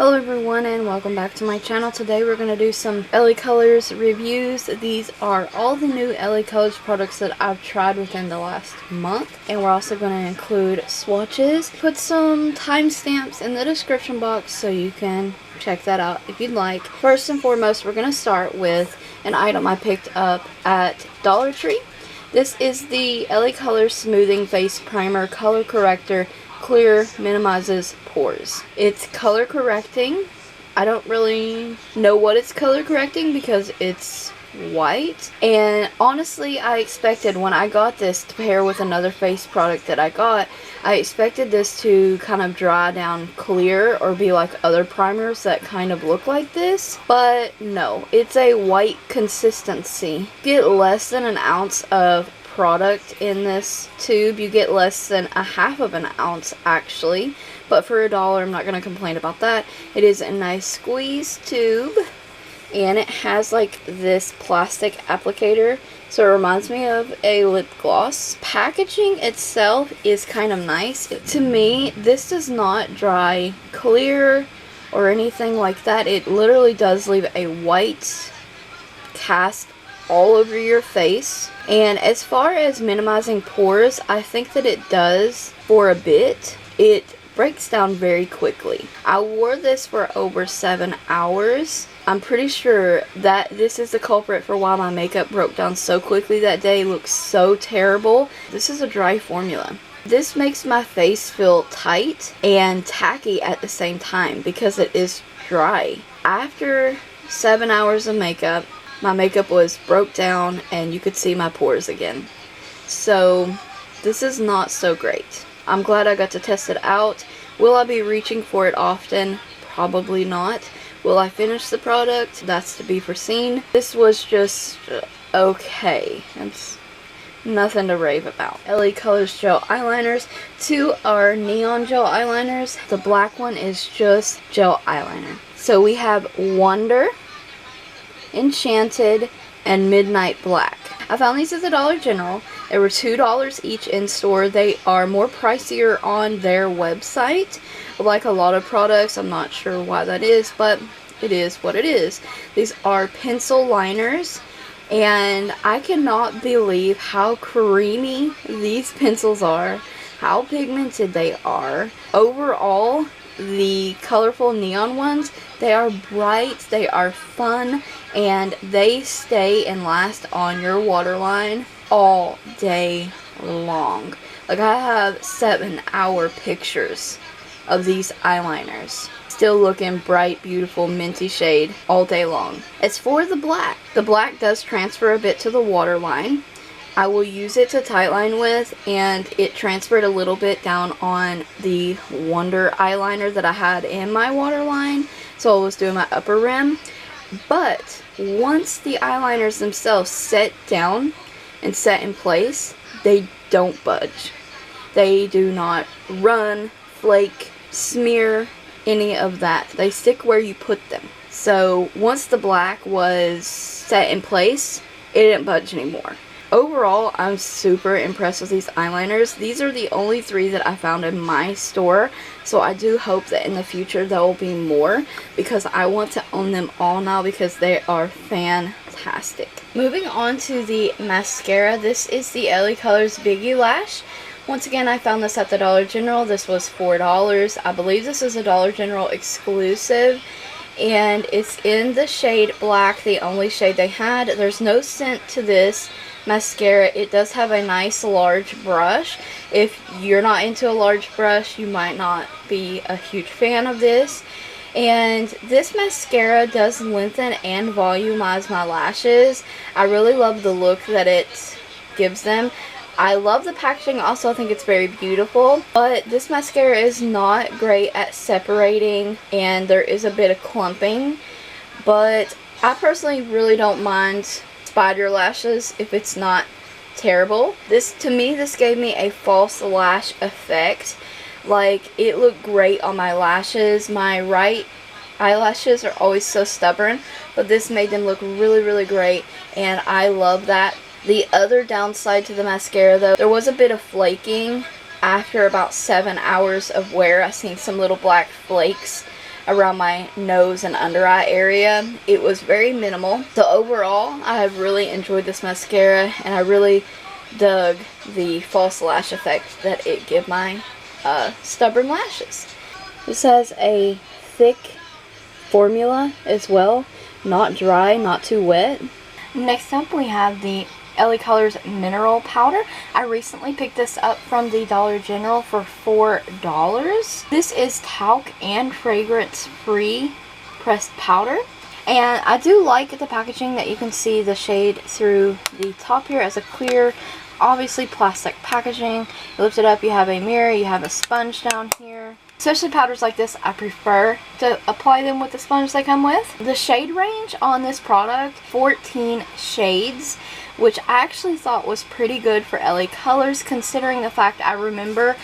Hello everyone and welcome back to my channel. Today we're going to do some LaColors reviews. These are all the new LaColors products that I've tried within the last month. And we're also going to include swatches. Put some timestamps in the description box so you can check that out if you'd like. First and foremost, we're going to start with an item I picked up at Dollar Tree. This is the LaColors Smoothing Face Primer Color Corrector. Clear, minimizes pores. It's color correcting. I don't really know what it's color correcting because it's white. And honestly, I expected when I got this to pair with another face product that I got, I expected this to kind of dry down clear or be like other primers that kind of look like this. But no, it's a white consistency. Get less than an ounce of product in this tube. You get less than a half of an ounce actually, but for $1 I'm not going to complain about that. It is a nice squeeze tube and it has like this plastic applicator, so it reminds me of a lip gloss. Packaging itself is kind of nice. To me, this does not dry clear or anything like that. It literally does leave a white cast all over your face. And as far as minimizing pores, I think that it does for a bit. It breaks down very quickly. I wore this for over 7 hours. I'm pretty sure that this is the culprit for why my makeup broke down so quickly that day. It looks so terrible. This is a dry formula. This makes my face feel tight and tacky at the same time because it is dry. After 7 hours of makeup, my makeup was broke down and you could see my pores again. So this is not so great. I'm glad I got to test it out. Will I be reaching for it often? Probably not. Will I finish the product? That's to be foreseen. This was just okay. It's nothing to rave about. LaColors gel eyeliners. Two are neon gel eyeliners. The black one is just gel eyeliner. So we have Wonder, Enchanted, and Midnight Black. I found these at the Dollar General. They were $2 each in store. They are more pricier on their website. Like a lot of products, I'm not sure why that is, but it is what it is. These are pencil liners, and I cannot believe how creamy these pencils are, how pigmented they are. Overall, the colorful neon ones, they are bright, they are fun, and they stay and last on your waterline all day long. Like, I have 7-hour pictures of these eyeliners still looking bright, beautiful, minty shade all day long. As for the black does transfer a bit to the waterline. I will use it to tightline with, and it transferred a little bit down on the Wonder eyeliner that I had in my waterline, so I was doing my upper rim. But once the eyeliners themselves set down and set in place, they don't budge. They do not run, flake, smear, any of that. They stick where you put them. So once the black was set in place, it didn't budge anymore. Overall, I'm super impressed with these eyeliners. These are the only 3 that I found in my store, so I do hope that in the future there will be more because I want to own them all now because they are fantastic. Moving on to the mascara, this is the LaColors Biggie Lash. Once again, I found this at the Dollar General. This was $4. I believe this is a Dollar General exclusive. And it's in the shade black, the only shade they had. There's no scent to this mascara. It does have a nice large brush. If you're not into a large brush, you might not be a huge fan of this. And this mascara does lengthen and volumize my lashes. I really love the look that it gives them. I love the packaging also. I think it's very beautiful, but this mascara is not great at separating and there is a bit of clumping, but I personally really don't mind spider lashes if it's not terrible. To me, this gave me a false lash effect. Like, it looked great on my lashes. My right eyelashes are always so stubborn, but this made them look really, really great, and I love that. The other downside to the mascara, though, there was a bit of flaking after about 7 hours of wear. I seen some little black flakes around my nose and under eye area. It was very minimal. So overall, I have really enjoyed this mascara, and I really dug the false lash effect that it gives my stubborn lashes. This has a thick formula as well, not dry, not too wet. Next up we have the LaColors Mineral Powder. I recently picked this up from the Dollar General for $4. This is talc and fragrance free pressed powder. And I do like the packaging that you can see the shade through the top here as a clear, obviously plastic packaging. You lift it up, you have a mirror, you have a sponge down here. Especially powders like this, I prefer to apply them with the sponge they come with. The shade range on this product, 14 shades, which I actually thought was pretty good for LaColors, considering the fact I remember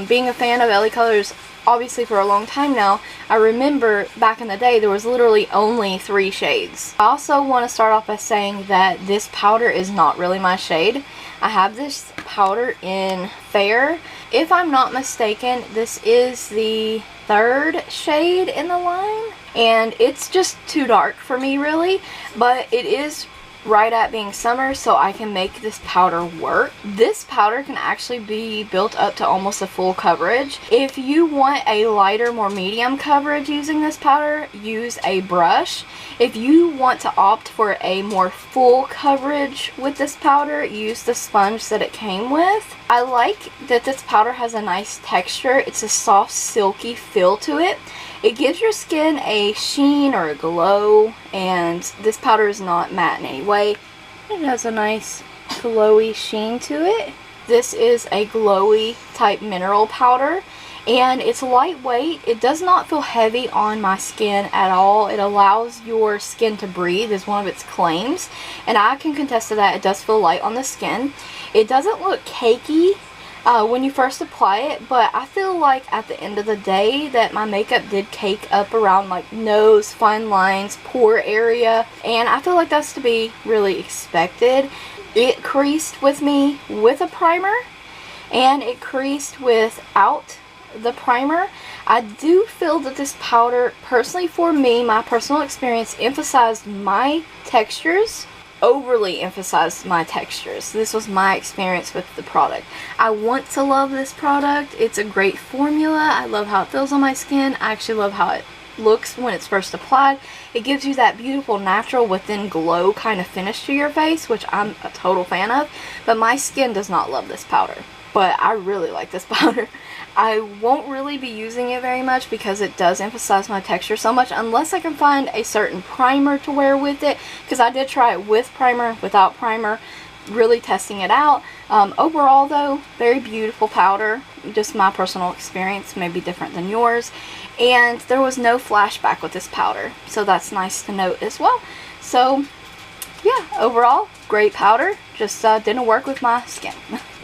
being a fan of LaColors obviously for a long time now. I remember back in the day there was literally only 3 shades. I also want to start off by saying that this powder is not really my shade. I have this powder in Fair. If I'm not mistaken, this is the 3rd shade in the line, and it's just too dark for me really, but it is right at being summer, so I can make this powder work. This powder can actually be built up to almost a full coverage. If you want a lighter, more medium coverage using this powder, use a brush. If you want to opt for a more full coverage with this powder, use the sponge that it came with. I like that this powder has a nice texture. It's a soft, silky feel to it. It gives your skin a sheen or a glow, and this powder is not matte in any way. It has a nice glowy sheen to it. This is a glowy type mineral powder, and it's lightweight. It does not feel heavy on my skin at all. It allows your skin to breathe is one of its claims, and I can contest to that. It does feel light on the skin. It doesn't look cakey when you first apply it, but I feel like at the end of the day that my makeup did cake up around like nose, fine lines, pore area, and I feel like that's to be really expected. It creased with me with a primer, and it creased without the primer. I do feel that this powder, personally for me, my personal experience, emphasized my textures, overly emphasized my textures. This was my experience with the product. I want to love this product. It's a great formula. I love how it feels on my skin. I actually love how it looks when it's first applied. It gives you that beautiful natural within glow kind of finish to your face, which I'm a total fan of, but my skin does not love this powder. But I really like this powder. I won't really be using it very much because it does emphasize my texture so much, unless I can find a certain primer to wear with it, because I did try it with primer, without primer, really testing it out. Overall though, very beautiful powder. Just my personal experience may be different than yours, and there was no flashback with this powder, so that's nice to note as well. So yeah, overall great powder, just didn't work with my skin.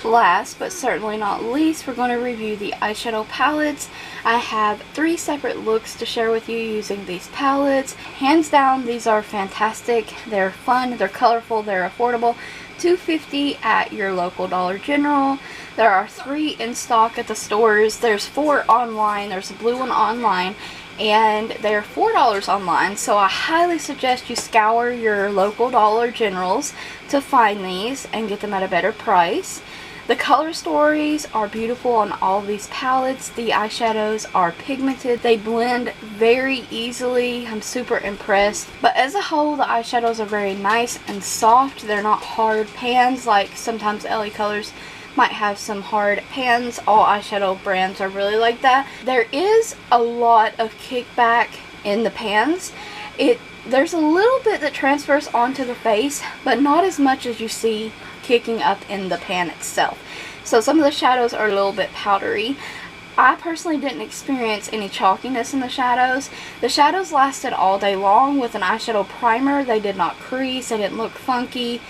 Last but certainly not least, we're going to review the eyeshadow palettes. I have 3 separate looks to share with you using these palettes. Hands down, these are fantastic. They're fun, they're colorful, they're affordable. $2.50 at your local Dollar General. There are 3 in stock at the stores. There's 4 online. There's a blue one online, and they're $4 online, so I highly suggest you scour your local Dollar Generals to find these and get them at a better price. The color stories are beautiful on all of these palettes. The eyeshadows are pigmented. They blend very easily. I'm super impressed. But as a whole, the eyeshadows are very nice and soft. They're not hard pans like sometimes LaColors might have some hard pans. All eyeshadow brands are really like that. There is a lot of kickback in the pans. There's a little bit that transfers onto the face, but not as much as you see kicking up in the pan itself. So some of the shadows are a little bit powdery. I personally didn't experience any chalkiness in the shadows. The shadows lasted all day long with an eyeshadow primer. They did not crease, they didn't look funky,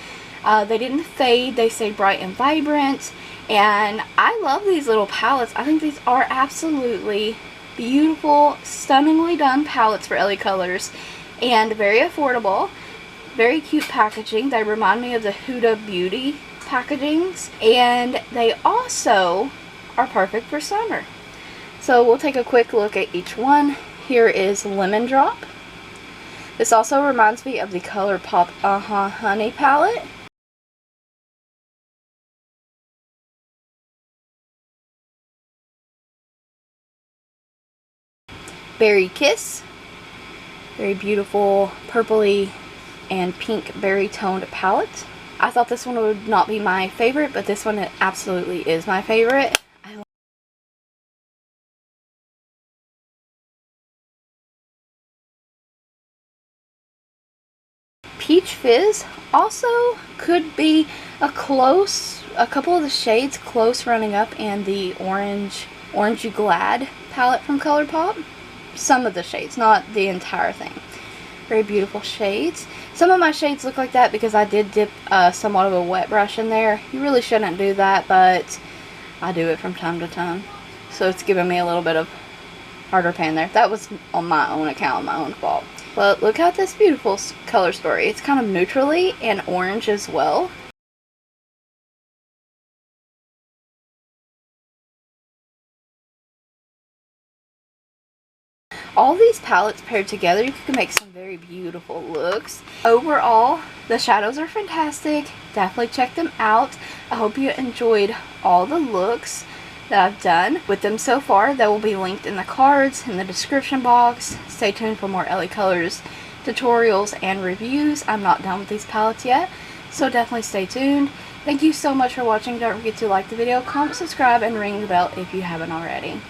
they didn't fade, they stayed bright and vibrant, and I love these little palettes. I think these are absolutely beautiful, stunningly done palettes for LaColors, and very affordable. Very cute packaging. They remind me of the Huda Beauty packagings, and they also are perfect for summer. So we'll take a quick look at each one. here is Lemon Drop. This also reminds me of the ColourPop Honey palette. Berry Kiss. Very beautiful purpley and pink berry toned palette. I thought this one would not be my favorite, but this one absolutely is my favorite. Peach Fizz also could be a couple of the shades close running up in the Orangey Glad palette from ColourPop. Some of the shades, not the entire thing. Very beautiful shades. Some of my shades look like that because I did dip somewhat of a wet brush in there. You really shouldn't do that, but I do it from time to time. So it's giving me a little bit of harder pan there. That was on my own account, my own fault. But look at this beautiful color story. It's kind of neutrally and orange as well. All these palettes paired together, you can make some very beautiful looks. Overall, the shadows are fantastic. Definitely check them out. I hope you enjoyed all the looks that I've done with them so far. They will be linked in the cards, in the description box. Stay tuned for more LaColors tutorials and reviews. I'm not done with these palettes yet, so definitely stay tuned. Thank you so much for watching. Don't forget to like the video, comment, subscribe, and ring the bell if you haven't already.